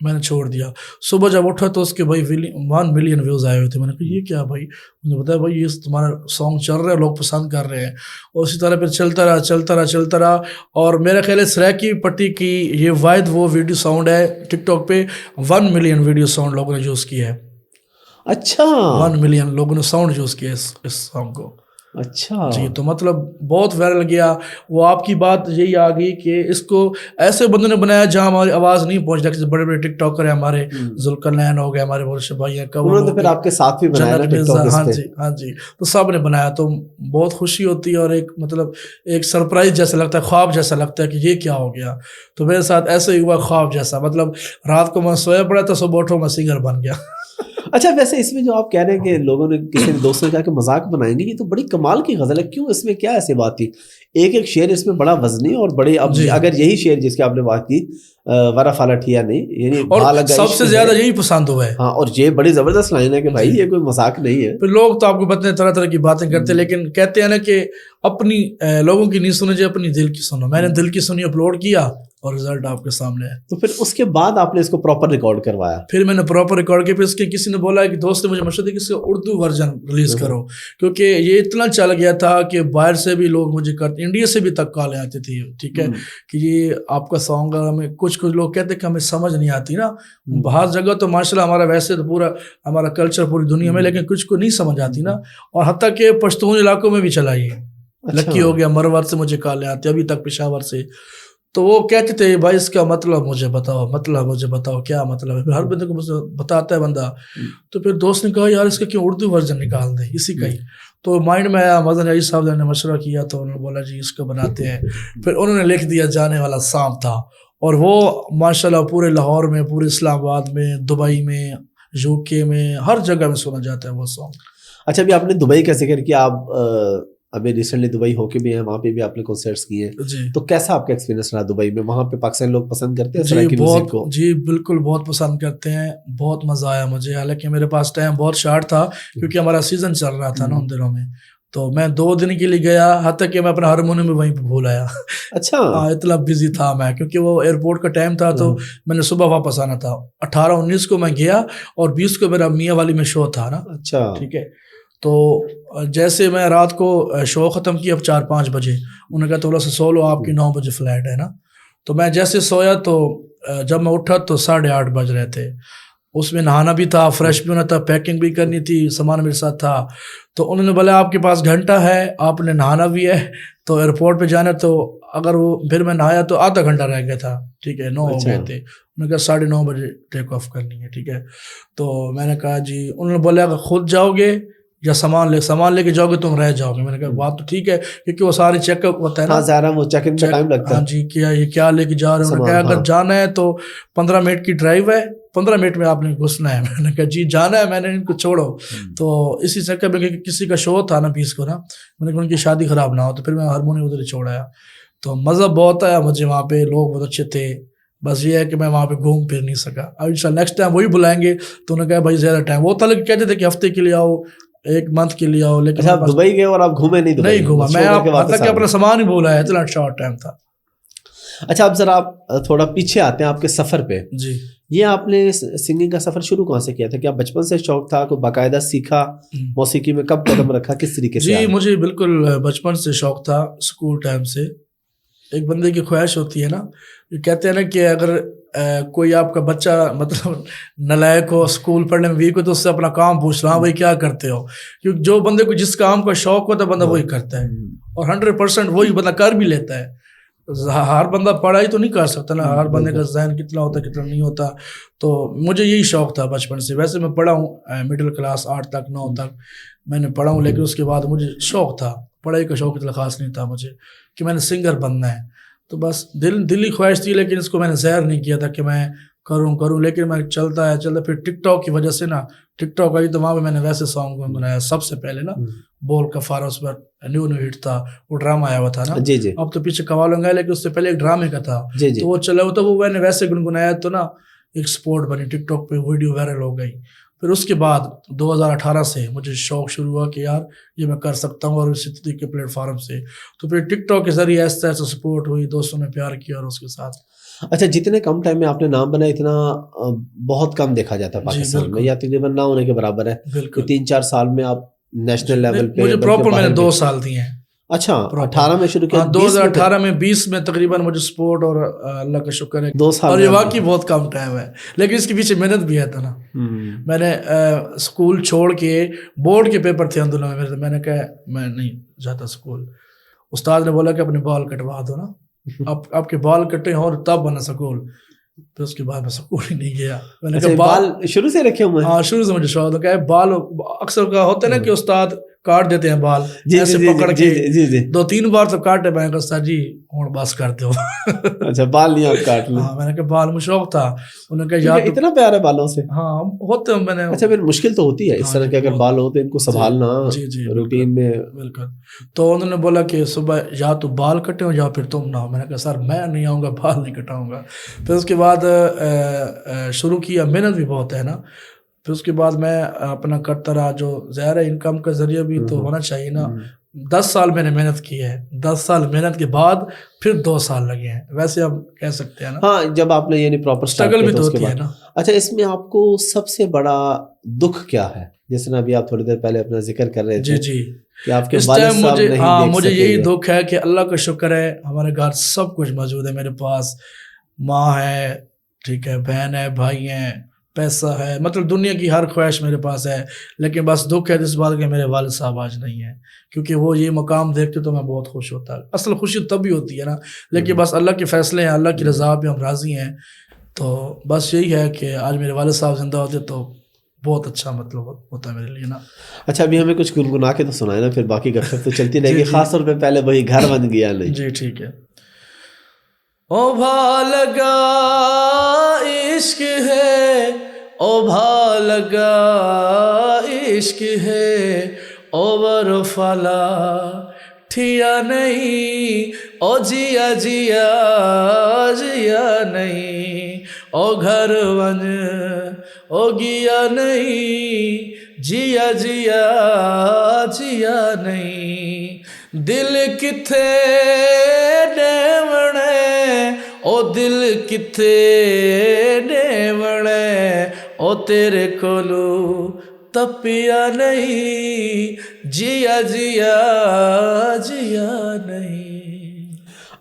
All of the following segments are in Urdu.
میں نے چھوڑ دیا. صبح جب اٹھا تو اس کے بھائی 1 ملین ویوز آئے ہوئے تھے. میں نے کہا یہ کیا بھائی؟ مجھے بتایا بھائی یہ تمہارا سانگ چل رہا ہے, لوگ پسند کر رہے ہیں. اور اسی طرح پھر چلتا رہا اور میرا خیال ہے سریکی پٹی کی یہ واحد وہ ویڈیو ساؤنڈ ہے ٹک ٹاک پہ 1 ملین ویڈیو ساؤنڈ لوگوں نے یوز کیا ہے. اچھا 1 ملین لوگوں نے ساؤنڈ یوز کیا اس سانگ کو. اچھا جی تو مطلب بہت وائرل گیا. وہ آپ کی بات یہی آ گئی کہ اس کو ایسے بندوں نے بنایا جہاں ہماری آواز نہیں پہنچ رہی. بڑے بڑے ٹک ٹاکر ہیں ہمارے, ذوالقرنین ہو گئے, ہمارے بہت سے بھائی ہیں, انہوں نے تو پھر آپ کے ساتھ بھی بنایا نا ٹک ٹاک ہاں جی ہاں جی, تو سب نے بنایا. تو بہت خوشی ہوتی ہے اور ایک مطلب ایک سرپرائز جیسا لگتا ہے, خواب جیسا لگتا ہے کہ یہ کیا ہو گیا. تو میرے ساتھ ایسے ہی ہوا خواب جیسا, مطلب رات کو میں سویا پڑا تھا, صبح اٹھو میں سنگر بن گیا. اچھا ویسے اس میں جو آپ کہہ رہے ہیں کہ لوگوں نے کسی دوست نے کہا کہ مذاق بنائیں گے, یہ تو بڑی کمال کی غزل ہے. کیوں اس میں کیا ایسی بات تھی؟ ایک شعر اس میں بڑا وزنی اور بڑے, اب اگر یہی شعر جس کی آپ نے بات کی ورا فالا ٹھیا نہیں, یعنی اور سب سے زیادہ یہی پسند ہوا ہے. ہاں, اور یہ بڑی زبردست لائن ہے کہ بھائی یہ کوئی مذاق نہیں ہے. پھر لوگ تو آپ کو پتہ ہے طرح طرح کی باتیں کرتے ہیں, لیکن کہتے ہیں نا کہ اپنی لوگوں کی نہیں سنو, جو اپنی دل کی سنو. میں نے دل کی سنی, اپلوڈ کیا اور رزلٹ آپ کے سامنے ہے. تو پھر اس کے بعد آپ نے اس کو پراپر ریکارڈ کروایا؟ پھر میں نے پراپر ریکارڈ کیا. پھر اس کے کسی نے بولا کہ دوست نے مجھے مشورہ دیا کہ اس کا اردو ورژن ریلیز کرو, کیونکہ یہ اتنا چل گیا تھا کہ باہر سے بھی لوگ مجھے کرتے, انڈیا سے بھی تک کالیں آتی تھی, ٹھیک ہے, کہ یہ آپ کا سانگ ہمیں کچھ لوگ کہتے کہ ہمیں سمجھ نہیں آتی نا. بعض جگہ تو ماشاءاللہ ہمارا ویسے تو پورا ہمارا کلچر پوری دنیا میں, لیکن کچھ کو نہیں سمجھ آتی نا. اور حتیٰ کہ پشتون علاقوں میں بھی چلا یہ لکی ہو گیا, مرور سے مجھے کالیں آتی ابھی تک, پشاور سے. تو وہ کہتے تھے بھائی اس کا مطلب مجھے بتاؤ کیا مطلب ہے. پھر ہر بندے کو بتاتا ہے بندہ. تو پھر دوست نے کہا یار اس کا کیوں اردو ورژن نکال دیں اسی کا ہی. تو مائنڈ میں آیا, مدن علی صاحب نے مشورہ کیا تو انہوں نے بولا جی اس کو بناتے ہیں. پھر انہوں نے لکھ دیا جانے والا سانپ تھا, اور وہ ماشاءاللہ پورے لاہور میں, پورے اسلام آباد میں, دبئی میں, UK میں, ہر جگہ میں سنا جاتا ہے وہ سانگ. اچھا ابھی آپ نے دبئی کا ذکر کیا, آپ ابھی ریسنٹلی دبئی ہو کے بھی ہیں, وہاں پہ بھی آپ نے کنسرٹس کیے ہیں, تو کیسا آپ کا ایکسپیرینس رہا دبئی میں؟ وہاں پہ پاکستانی لوگ پسند کرتے ہیں سرائکی میوزک کو؟ جی بالکل بہت پسند کرتے ہیں, بہت مزہ آیا مجھے. حالانکہ میرے پاس ٹائم بہت شارٹ تھا کیونکہ ہمارا سیزن چل رہا تھا نا ان دنوں میں, تو میں 2 دن کے لیے گیا, حتیٰ کہ میں اپنا ہارمونیم بھی وہیں پہ بھول آیا. اچھا اتنا بزی تھا میں, کیونکہ وہ ایئرپورٹ کا ٹائم تھا, تو میں نے صبح واپس آنا تھا. 18-19 کو میں گیا اور 20 کو میرا میاں والی میں شو تھا نا. اچھا ٹھیک ہے, تو جیسے میں رات کو شو ختم کیا, اب 4-5 بجے انہوں نے کہا تھوڑا سا سو لو, آپ کی 9 بجے فلائٹ ہے نا. تو میں جیسے سویا تو جب میں اٹھا تو 8:30 بج رہے تھے. اس میں نہانا بھی تھا, فریش بھی ہونا تھا, پیکنگ بھی کرنی تھی, سامان میرے ساتھ تھا. تو انہوں نے بولا آپ کے پاس گھنٹہ ہے, آپ نے نہانا بھی ہے, تو ایئرپورٹ پہ جانا. تو اگر وہ پھر میں نہایا تو آدھا گھنٹہ رہ گیا تھا, ٹھیک ہے, 9 ہو گئے تھے. انہوں نے کہا 9:30 بجے ٹیک آف کرنی ہے, ٹھیک ہے. تو میں نے کہا جی, انہوں نے بولا اگر خود جاؤ گے یا سامان لے کے جاؤ گے تم رہ جاؤ گے. میں نے کہا بات تو ٹھیک ہے, کیونکہ وہ سارے چیک اپ ہوتا ہے نا. ہاں ظاہر وہ چیک ان کا ٹائم لگتا ہے. ہاں جی, کیا یہ کیا لے کے جا رہے ہیں. انہوں نے کہا اگر جانا ہے تو 15 منٹ کی ڈرائیو ہے, 15 منٹ میں آپ نے گھسنا ہے. میں نے کہا جی جانا ہے, میں نے ان کو چھوڑو. تو اسی چکر میں کسی کا شو تھا نا 20 کو نا, میں نے کہا ان کی شادی خراب نہ ہو, تو پھر میں ہارمونیم ادھر ہی چھوڑ آیا. تو مزہ بہت آیا مجھے وہاں پہ, لوگ بہت اچھے تھے. بس یہ ہے کہ میں وہاں پہ گھوم پھر نہیں سکا. اب انشاءاللہ نیکسٹ ٹائم وہی بلائیں گے. تو انہوں نے کہا بھائی زیادہ ٹائم, وہ تلک کہتے تھے کہ ہفتے کے لیے آؤ, 1 منتھ کے لیے آؤ, لیکن آپ دبئی گئے اور آپ گھومے نہیں گھوما. میں اپنا سامان ہی بولا ہے, اتنا شارٹ ٹائم تھا. اچھا اب ذرا آپ تھوڑا پیچھے آتے ہیں آپ کے سفر پہ. جی یہ آپ نے سنگنگ کا سفر شروع کہاں سے کیا تھا؟ کیا بچپن سے شوق تھا, کوئی باقاعدہ سیکھا موسیقی میں, کب قدم رکھا, کس طریقے سے؟ جی مجھے بالکل بچپن سے شوق تھا, اسکول ٹائم سے. ایک بندے کی خواہش ہوتی ہے نا, یہ کہتے ہیں نا کہ اگر کوئی آپ کا بچہ مطلب نالائق ہو, اسکول پڑھنے میں ویک ہو, تو اس سے اپنا کام پوچھ رہا ہوں بھائی کیا کرتے ہو. کیونکہ جو بندے کو جس کام کا شوق ہوتا ہے بندہ وہی کرتا ہے, اور 100% وہی بندہ کر بھی لیتا ہے. ہر بندہ پڑھائی تو نہیں کر سکتا نا, ہر بندے کا ذہن کتنا ہوتا ہے کتنا نہیں ہوتا. تو مجھے یہی شوق تھا بچپن سے. ویسے میں پڑھا ہوں مڈل کلاس 8 تک 9 تک میں نے پڑھا ہوں, لیکن اس کے بعد مجھے شوق تھا, پڑھائی کا شوق اتنا خاص نہیں تھا مجھے کہ میں نے سنگر بننا ہے. تو بس دلی خواہش تھی, لیکن اس کو میں نے ظاہر نہیں کیا تھا کہ میں کروں. لیکن میں چلتا پھر ٹک ٹاک کی وجہ سے نا, ٹک ٹاک آئی تو وہاں پہ میں نے ویسے سانگ بنایا سب سے پہلے نا, بول کا فارا, اس پر نیو ہٹ تھا, وہ ڈرامہ آیا ہوا تھا نا. جی جی. اب تو پیچھے قوالوں گا, لیکن اس سے پہلے ایک ڈرامے کا تھا. جی جی. تو وہ چلا ہوا تھا, وہ میں نے ویسے گنگنایا تو نا ایک سپورٹ بنی, ٹک ٹاک پہ ویڈیو وائرل ہو گئی. پھر اس کے بعد 2018 سے مجھے شوق شروع ہوا کہ یار یہ میں کر سکتا ہوں، اور اسی طریقے کے پلیٹ فارم سے تو پھر ٹک ٹاک کے ذریعے ایسا ایسا سپورٹ ہوئی، دوستوں نے پیار کیا اور اس کے ساتھ. اچھا، جتنے کم ٹائم میں آپ نے نام بنایا اتنا بہت کم دیکھا جاتا ہے پاکستان میں، یا تقریباً نہ ہونے کے برابر ہے. بالکل 3-4 سال میں آپ نیشنل لیول پہ. مجھے پراپر میں نے 2 سال دیے ہیں. اچھا 18 میں شروع کیا؟ 2018 میں 20 میں تقریباً مجھے سپورٹ، اور اللہ کا شکر ہے 2 سال. اور یہ واقعی بہت کم ٹائم ہے، لیکن اس کے پیچھے محنت بھی ہے نا. میں نے اسکول چھوڑ کے، بورڈ کے پیپر تھے اندر میں، میں نے کہا میں نہیں جاتا اسکول. استاد نے بولا کہ اپنے بال کٹوا دو نا، آپ کے بال کٹے ہوں اور تب بنا سکول. پھر اس کے بعد میں سکول ہی نہیں گیا. میں نے کہا بال شروع سے رکھے ہوئے ہیں؟ ہاں شروع سے مجھے شوق تھا. بال اکثر کا ہوتا ہے نا کہ استاد کاٹ دیتے ہیں بال ایسے پکڑ کے، 2-3 بار تو کاٹے. میں نے کہا سر جی ہوں بس کرتے ہو. اچھا بال نہیں آپ کاٹ لیں؟ ہاں میں نے کہا بال میں شوق تھا. انہوں نے کہا یار اتنا پیار ہے بالوں سے؟ ہاں ہوتے میں نے. اچھا پھر مشکل تو ہوتی ہے اس طرح کے اگر بال ہو تو ان کو سنبھالنا روٹین میں. بالکل. تو انہوں نے بولا کہ صبح یا تو بال کٹے ہو یا پھر تم نہ ہو. میں نے کہا سر میں نہیں آؤں گا، بال نہیں کٹاؤں گا. پھر اس کے بعد شروع کیا. محنت بھی بہت ہے نا. پھر اس کے بعد میں اپنا کرتا رہا، جو ظاہر ہے انکم کا ذریعہ بھی تو ہونا چاہیے نا. 10 سال میں نے محنت کی ہے. 10 سال محنت کے بعد پھر 2 سال لگے ہیں. ویسے آپ کہہ سکتے ہیں نا. ہاں جب آپ نے یعنی پراپر اسٹرگل بھی تو ہوتی ہے نا. اچھا اس میں آپ کو سب سے بڑا دکھ کیا ہے؟ جیسے نا ابھی آپ تھوڑی دیر پہلے اپنا ذکر کر رہے تھے جی کہ آپ کے والد صاحب نہیں دیکھ سکے. مجھے یہی دکھ ہے کہ اللہ کا شکر ہے ہمارے گھر سب کچھ موجود ہے. میرے پاس ماں ہے، ٹھیک ہے، بہن ہے، بھائی ہیں، پیسہ ہے، مطلب دنیا کی ہر خواہش میرے پاس ہے. لیکن بس دکھ ہے اس بات کہ میرے والد صاحب آج نہیں ہیں، کیونکہ وہ یہ مقام دیکھتے تو میں بہت خوش ہوتا. اصل خوشی تب بھی ہوتی ہے نا، لیکن بس اللہ کے فیصلے ہیں، اللہ کی رضا پہ ہم راضی ہیں. تو بس یہی ہے کہ آج میرے والد صاحب زندہ ہوتے تو بہت اچھا مطلب ہوتا ہے میرے لیے نا. اچا ابھی ہمیں کچھ گنگنا کے تو سنائے نا، پھر باقی گپ شپ تو چلتی رہے گی. خاص طور پہ پہلے وہی گھر بن گیا نہیں. جی ٹھیک ہے. او بھا لگا عشق ہے، او بھا لگا عشق ہے، او ورفلا ٹھیا نہیں، او جیا جیا جیا نہیں، او گھر ون او گیا نہیں، جیا جیا جیا نہیں. دل کتھے ڈیونے، او دل کتھے ڈیونے، او تیرے کولو تپیا نہیں، جیا جیا جیا نہیں.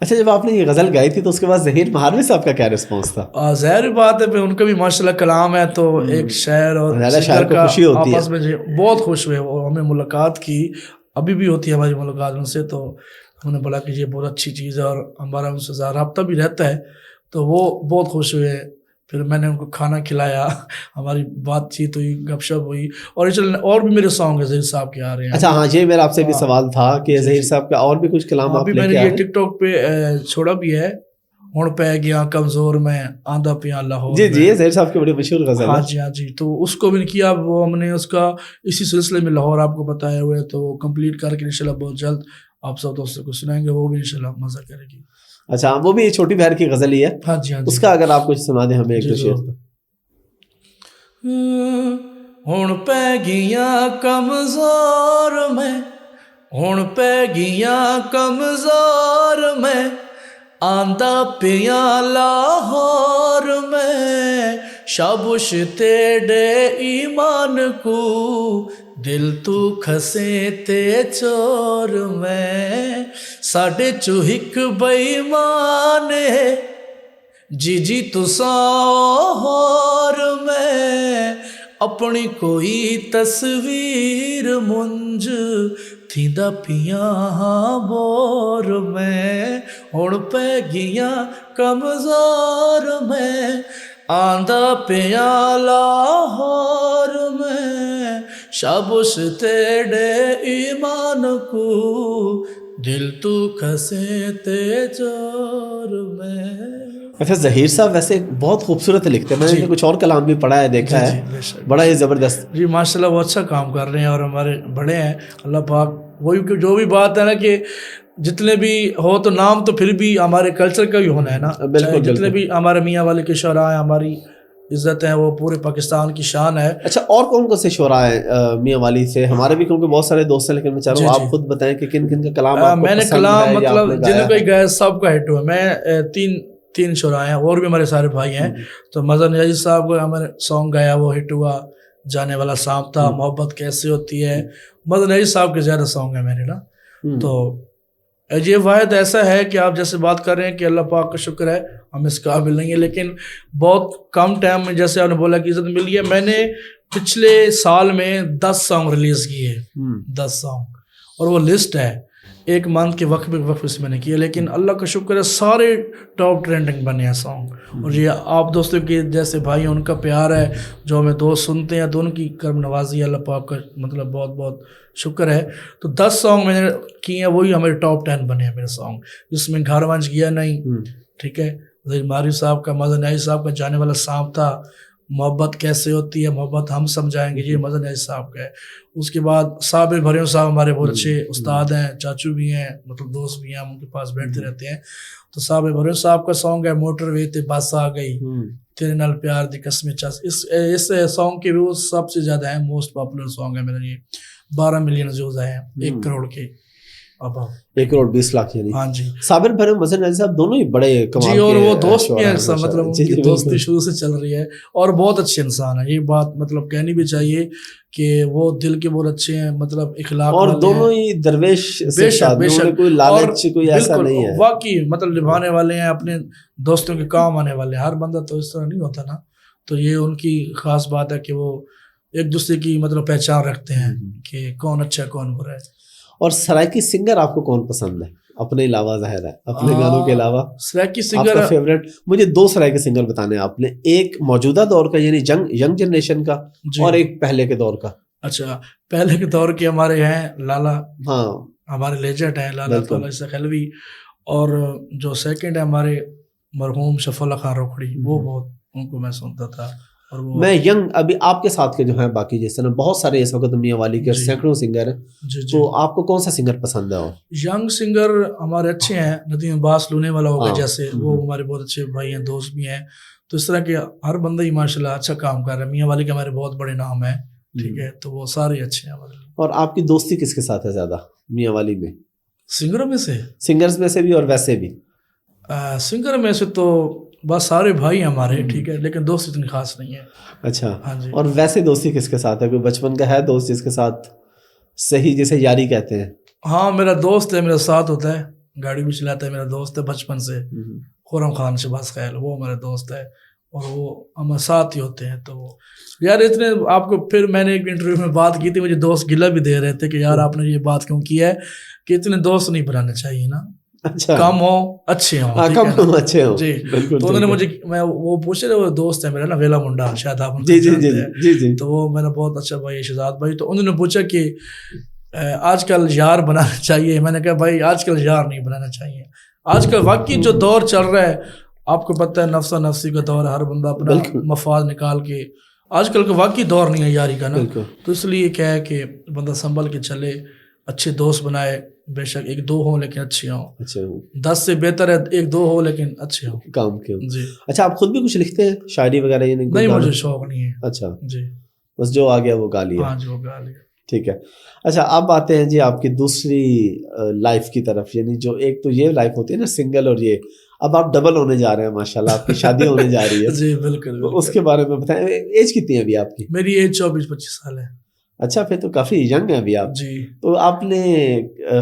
اچھا جب آپ نے یہ غزل گائی تھی تو اس کے بعد ظہیر مہاروی صاحب کا کیا رسپانس تھا؟ ظاہر بات ہے پھر ان کا بھی ماشاءاللہ کلام ہے، تو ایک شاعر اور شاعر کو خوشی ہوتی ہے. آپس میں بہت خوش ہوئے. وہ ہمیں ملاقات کی، ابھی بھی ہوتی ہے ہماری ملاقات ان سے. تو ہم نے بولا کہ یہ بہت اچھی چیز ہے اور ہمارا ان سے رابطہ بھی رہتا ہے. تو وہ بہت خوش ہوئے. پھر میں نے ان کو کھانا کھلایا، ہماری بات چیت ہوئی، گپ شپ ہوئی. اور بھی میرے سانگ ظہیر صاحب کے آ رہے ہیں. اچھا ہاں یہ میرا آپ سے بھی سوال تھا کہ ظہیر صاحب کا اور بھی کچھ کلام آپ میں نے یہ ٹک ٹاک پہ چھوڑا بھی ہے. ہن پہ گیا کمزور میں آندھا پیا لاہور. جی جی ظہیر صاحب کی بڑی مشہور غزل ہے. ہاں جی ہاں جی. تو اس کو بھی کیا، وہ ہم نے اس کا اسی سلسلے میں لاہور آپ کو بتایا ہوئے، تو کمپلیٹ کر کے انشاءاللہ بہت جلد آپ سب دوستوں کو سنائیں گے. وہ بھی انشاءاللہ مزہ کرے گی. اچھا وہ بھی چھوٹی بہن کی غزل ہی ہے. ہاں جی ہاں جی. اس کا اگر آپ کچھ سنا دیں ہمیں ایک دو شعر. ہن پہ گیا کمزور میں، ہن پہ گیا کمزور میں، آندا پیا لاہور میں، شابش تیڑے ایمان کو، دل تو کھسے تے چور میں، ساڈے چو ہک بے ایمان ہے، جی جی تساں ہور میں، اپنی کوئی تصویر منج تھیندا پیاں بور میں، ہن پہ گیا کمزور میں، آندا پیا لاہور میں، شابش تیڑے ایمان کو، دل تو کھسے تے چور میں. اچھا ظہیر صاحب ویسے بہت خوبصورت لکھتے ہیں. میں نے کچھ اور کلام بھی پڑھا ہے، دیکھا ہے، بڑا ہی زبردست. جی ماشاءاللہ وہ اچھا کام کر رہے ہیں اور ہمارے بڑے ہیں. اللہ پاک وہی جو بھی بات ہے نا کہ جتنے بھی ہو تو نام تو پھر بھی ہمارے کلچر کا بھی ہونا ہے نا. بالکل جتنے بھی ہمارے میاں والے کے شعراء ہیں، ہماری عزت ہیں، وہ پورے پاکستان کی شان ہے۔ اچھا، اور کون کون سے شعراء ہیں میاں والی سے؟ ہمارے بھی کیونکہ بہت سارے دوست ہیں، لیکن میں چاہ رہا ہوں آپ خود بتائیں کہ کن کن کا کلام آپ کو میں نے پسند کلام ہے یا آپ مطلب نے گایا جن کو ہے؟ گایا سب کا ہٹ ہوا۔ میں تین شعراء ہیں، اور بھی ہمارے سارے بھائی ہیں۔ تو مظہر نیازی صاحب کو ہمارے سانگ گایا، وہ ہٹ ہوا، جانے والا سانپ تھا، محبت کیسے ہوتی ہے۔ مظہر نیازی صاحب کے زیادہ سانگ ہیں میرے نا۔ تو یہ واحد ایسا ہے کہ آپ جیسے بات کر رہے ہیں کہ اللہ پاک کا شکر ہے ہم اس قابل نہیں ہیں، لیکن بہت کم ٹائم میں جیسے آپ نے بولا کہ عزت ملی ہے۔ میں نے پچھلے سال میں 10 سانگ ریلیز کیے، 10 سانگ، اور وہ لسٹ ہے ایک منتھ کے وقت سے میں نے کیا، لیکن اللہ کا شکر ہے سارے ٹاپ ٹرینڈنگ بنے ہیں سانگ۔ اور یہ آپ دوستوں کے جیسے بھائی ہیں، ان کا پیار ہے جو ہمیں دوست سنتے ہیں، تو ان کی کرم نوازی ہے، اللہ پاک کا مطلب بہت بہت شکر ہے۔ تو 10 سانگ میں نے کیے ہیں، وہی ہمارے ٹاپ 10 بنے ہیں میرے سانگ، جس میں گھر ونج گیا نہیں، ٹھیک ہے، ماری صاحب کا، مظہر نیازی صاحب کا جانے والا سانپ تھا، محبت کیسے ہوتی ہے، محبت ہم سمجھائیں گے، یہ مظہر نیازی صاحب کا ہے۔ اس کے بعد صابر بھریوں صاحب ہمارے بہت اچھے استاد ہیں، چاچو بھی ہیں، مطلب دوست بھی ہیں، ہم ان کے پاس بیٹھتے رہتے ہیں۔ تو صابر بھریوں صاحب کا سانگ ہے موٹر وے تے بس آ گئی، تیرے نال پیار دی قسمیں چاس۔ اس سانگ کے ویوز سب سے زیادہ ہیں، موسٹ پاپولر سانگ ہے میرا، یہ 12 ملین ویوز آئے ہیں 1 کروڑ کے اب 1 کروڑ 20 لاکھ یعنی۔ ہاں جی، صابر بھرے مظہر نیازی صاحب دونوں ہی بڑے کمال جی، کے اور وہ دوست بھی ہیں، شعراء ہیں، مطلب ان کی دوستی شروع سے چل رہی ہے، اور بہت اچھے انسان ہیں، یہ بات مطلب کہنی بھی چاہیے کہ وہ دل کے بہت اچھے ہیں، مطلب اخلاق اور والے دونوں ہیں، ہی درویش بے شک بے شک، کوئی لالچ کوئی ایسا بالکل نہیں ہے، واقعی مطلب نبھانے والے ہیں، اپنے دوستوں کے کام آنے والے ہیں۔ ہر بندہ تو اس طرح نہیں ہوتا نا، تو یہ ان کی خاص بات ہے کہ وہ ایک دوسرے کی مطلب پہچان رکھتے ہیں کہ کون اچھا ہے کون برا ہے۔ اور سرائکی سنگر آپ کو کون پسند ہے اپنے علاوہ؟ ظاہر ہے اپنے گانوں کے علاوہ سرائکی آپ سنگر کا فیوریٹ؟ مجھے 2 سرائکی سنگر بتانے ہیں آپ نے، ایک موجودہ دور کا یعنی ینگ جنریشن کا، اور ایک پہلے کے دور کا۔ اچھا، پہلے کے دور کے ہمارے ہیں لالا، ہاں ہمارے لیجنڈ ہیں لالا تعالیٰ سے خلوی، اور جو سیکنڈ ہے ہمارے مرحوم شفیع اللہ خان روکھڑی، وہ بہت ان کو میں سنتا تھا۔ اور وہ میں ینگ ابھی آپ کے ساتھ کے جو ہیں باقی جس طرح بہت سارے اس وقت میاں والی کے سینکڑوں سنگر ہیں، جی تو آپ کو کون سا سنگر پسند ہے؟ اور ینگ سنگر ہمارے اچھے ہیں، ندیم عباس لونے والا ہو گیا جیسے، وہ ہمارے بہت اچھے بھائی ہیں، دوست بھی ہیں۔ تو اس طرح کے ہر بندہ ہی ماشاءاللہ اچھا کام کر رہا ہے۔ میاں والی کے ہمارے بہت بڑے نام ہیں، ٹھیک ہے، تو وہ سارے اچھے ہیں ہمارے۔ اور آپ کی دوستی کس کے ساتھ ہے زیادہ میاں والی میں؟ سنگروں میں سے؟ سنگرز میں سے بھی اور ویسے بھی؟ سنگر میں سے تو بس سارے بھائی ہیں ہمارے، ٹھیک ہے، لیکن دوست اتنی خاص نہیں ہے۔ اچھا، ہاں جی۔ اور ویسے دوستی کس کے ساتھ ہے؟ کوئی بچپن کا ہے دوست جس کے ساتھ صحیح جیسے یاری کہتے ہیں؟ ہاں، میرا دوست ہے، میرا ساتھ ہوتا ہے، گاڑی بھی چلاتا ہے، میرا دوست ہے بچپن سے، خرم خان شہباز خیل، وہ ہمارا دوست ہے، اور وہ ہمارے ساتھ ہی ہوتے ہیں۔ تو وہ یار اتنے آپ کو، پھر میں نے ایک انٹرویو میں بات کی تھی، مجھے دوست گلہ بھی دے رہے تھے کہ یار آپ نے یہ بات کیوں کی ہے کہ اتنے دوست نہیں بنانے چاہیے نا، اچھا، کم ہو اچھے ہوں، کم ہو اچھے ہوں، جی۔ تو انہوں نے مجھے، میں وہ پوچھ رہے، وہ دوست ہے میرا نا ویلا منڈا، شاید آپ جی جی جی جی جی، تو وہ میرا بہت اچھا بھائی شہزاد بھائی۔ تو انہوں نے پوچھا کہ آج کل یار بنانا چاہیے؟ میں نے کہا بھائی آج کل یار نہیں بنانا چاہیے، آج کل واقعی جو دور چل رہا ہے، آپ کو پتہ ہے نفسہ نفسی کا دور ہے، ہر بندہ اپنا مفاد نکال کے، آج کل کا واقعی دور نہیں ہے یاری کا نا۔ تو اس لیے کیا ہے کہ بندہ سنبھل کے چلے، اچھے دوست بنائے، بے شک 1-2 ہوں لیکن اچھے ہوں، 10 سے بہتر ہے 1-2 ہو لیکن اچھے ہوں، کام کے ہوں۔ جی۔ اچھا، آپ خود بھی کچھ لکھتے ہیں شاعری وغیرہ؟ یہ نہیں، مجھے شوق نہیں ہے۔ اچھا جی، بس جو آ گیا وہ گا لیا؟ ہاں جی، وہ گا لیا۔ ٹھیک ہے۔ اچھا، اب آتے ہیں جی آپ کی دوسری لائف کی طرف، یعنی جو ایک تو یہ لائف ہوتی ہے نا سنگل، اور یہ اب آپ ڈبل ہونے جا رہے ہیں ماشاءاللہ، آپ کی شادی ہونے جا رہی ہے۔ جی بالکل، اس کے بارے میں بتائیں، ایج کتنی ہے ابھی آپ کی؟ میری ایج 24-25 سال ہے۔ اچھا، پھر تو کافی ینگ ہے ابھی آپ۔ جی۔ تو آپ نے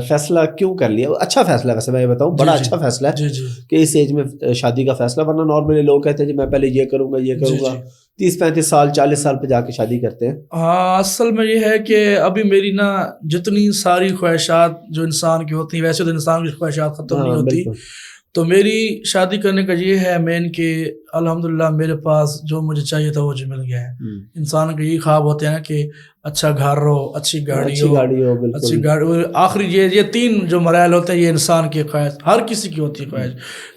فیصلہ کیوں کر لیا؟ اچھا فیصلہ ہے ویسے، میں یہ بتاؤں بڑا اچھا فیصلہ ہے جی جی، کہ اس ایج میں شادی کا فیصلہ، ورنہ نارملی لوگ کہتے ہیں جی میں پہلے یہ کروں گا 30-35 سال 40 سال پہ جا کے شادی کرتے ہیں۔ ہاں، اصل میں یہ ہے کہ ابھی میری نا جتنی ساری خواہشات جو انسان کی ہوتی ہیں، ویسے تو انسان کی خواہشات ختم نہیں ہوتی، تو میری شادی کرنے کا یہ ہے مین کہ الحمدللہ میرے پاس جو مجھے چاہیے تھا وہ جو مل گیا ہے۔ انسان کا یہی خواب ہوتے ہیں نا کہ اچھا گھر ہو، اچھی گاڑی ہو، اچھی گاڑی، آخری یہ 3 جو مراحل ہوتے ہیں، یہ انسان کی خواہش، ہر کسی کی ہوتی ہے خواہش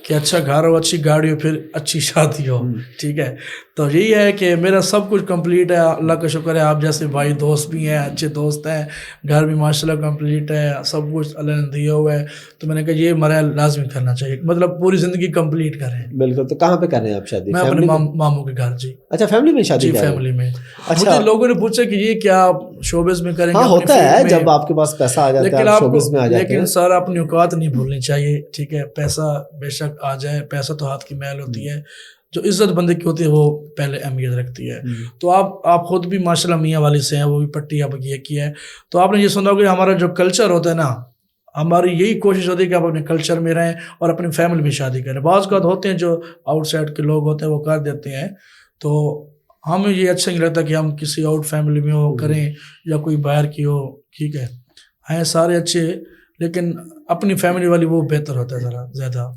کہ اچھا گھر ہو، اچھی گاڑی ہو، پھر اچھی شادی ہو، ٹھیک ہے۔ تو یہی ہے کہ میرا سب کچھ کمپلیٹ ہے، اللہ کا شکر ہے، آپ جیسے بھائی دوست بھی ہیں، اچھے دوست ہیں، گھر بھی ماشاءاللہ کمپلیٹ ہے، سب کچھ اللہ نے دیا ہوا ہے۔ تو میں نے کہا یہ مراحل لازمی کرنا چاہیے، مطلب پوری زندگی کمپلیٹ کریں۔ بالکل۔ تو کہاں پہ کریں آپ شادی؟ میں اپنے ماموں کے گھر. جی اچھا فیملی میں شادی؟ جی فیملی میں. اچھا مجھے لوگوں نے پوچھا کہ یہ کیا آپ شوبز میں کریں گے؟ ہاں ہوتا ہے جب آپ کے پاس پیسہ آ جاتا ہے آپ شوبز میں آ جاتے ہیں. لیکن سر اپنی اوقات نہیں بھولنی چاہیے. ٹھیک ہے پیسہ بے شک آ جائے, پیسہ تو ہاتھ کی میل ہوتی ہے, جو عزت بندے کی ہوتی ہے وہ پہلے اہمیت رکھتی ہے. تو آپ خود بھی ماشاء اللہ میاں والی سے ہیں, وہ بھی پٹی آپ یہ کی ہے. تو آپ نے یہ سنا ہوگا کہ ہمارا جو کلچر ہوتا ہے نا, ہماری یہی کوشش ہوتی ہے کہ آپ اپنے کلچر میں رہیں اور اپنی فیملی میں شادی کریں. بعض اوقات ہوتے ہیں جو آؤٹ سائڈ کے لوگ ہوتے ہیں وہ کر دیتے ہیں, تو ہمیں یہ اچھا نہیں لگتا کہ ہم کسی آؤٹ فیملی میں ہو کریں یا کوئی باہر کی ہو. ٹھیک ہے ہیں سارے اچھے, لیکن اپنی فیملی والی وہ بہتر ہوتا ہے ذرا زیادہ.